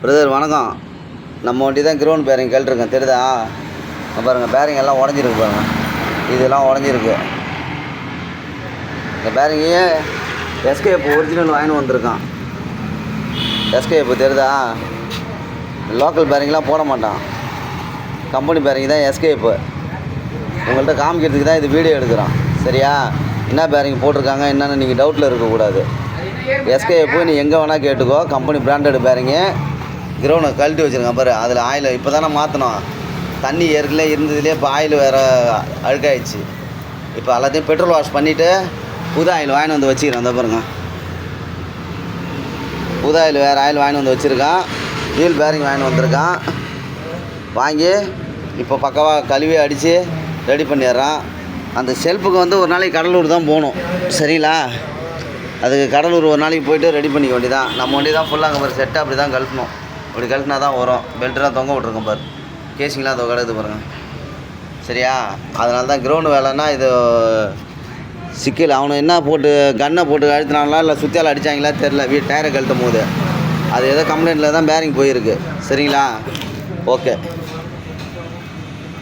Brother வணக்கம். நம்ம வண்டி தான் கிரவுண்ட் பேரிங் கேட்டுருக்கேன், தெரியுதா? பாருங்கள், பேரிங் எல்லாம் உடஞ்சிருக்கு பாருங்கள். இதெல்லாம் உடஞ்சிருக்கு. இந்த பேரிங்கையே எஸ்கேப் ஒரிஜினல் வாங்கின்னு வந்திருக்கான். எஸ்கேப் தெரியுதா? லோக்கல் பேரிங்லாம் போட மாட்டான், கம்பெனி பேரிங் தான் எஸ்கேப்பு. உங்கள்கிட்ட காமிக்கிறதுக்கு தான் இது வீடியோ எடுக்கிறோம், சரியா? என்ன பேரிங் போட்டிருக்காங்க என்னென்னு நீங்கள் டவுட்டில் இருக்கக்கூடாது. எஸ்கேப்பு நீ எங்கே வேணால் கேட்டுக்கோ, கம்பெனி பிராண்டட் பேரிங்கு. கிரவுண்டை கழட்டி வச்சுருக்கேன் பாரு. அதில் ஆயில் இப்போ தானே மாற்றணும். தண்ணி ஏற்கனவே இருந்ததுலேயே இப்போ ஆயில் வேறு அழுக்காயிடுச்சு. இப்போ எல்லாத்தையும் பெட்ரோல் வாஷ் பண்ணிவிட்டு புது ஆயில் வாங்கின்னு வந்து வச்சுக்கிறேன். அந்த பாருங்க, புது ஆயில் வேறு ஆயில் வாங்கின்னு வந்து வச்சுருக்கான். வீல் பேரிங் வாங்கின்னு வந்திருக்கான். வாங்கி இப்போ பக்கவாக கழுவி அடித்து ரெடி பண்ணிடுறான். அந்த ஷெல்ஃபுக்கு வந்து ஒரு நாளைக்கு கடலூர் தான் போகணும், சரிங்களா? அதுக்கு கடலூர் ஒரு நாளைக்கு போய்ட்டு ரெடி பண்ணிக்க வண்டி தான். நம்ம வண்டி தான் ஃபுல்லாக அங்கே பாரு, செட்டை அப்படி தான் கழட்டணும். அப்படி கழட்டினா தான் வரும். பெல்ட்டெலாம் தொங்க விட்ருக்கோம் பாரு, கேசிங்லாம் தொகடுது பாருங்கள், சரியா? அதனால தான் கிரவுண்டு வேலைன்னா இது சிக்கல். அவனை என்ன போட்டு கன்னை போட்டு அழுத்தினாங்களா இல்லை சுற்றியால் அடித்தாங்களா தெரில. டயரை கழட்டும் போது அது ஏதோ கம்ப்ளைண்ட்டில் தான் பேரிங் போயிருக்கு, சரிங்களா? ஓகே.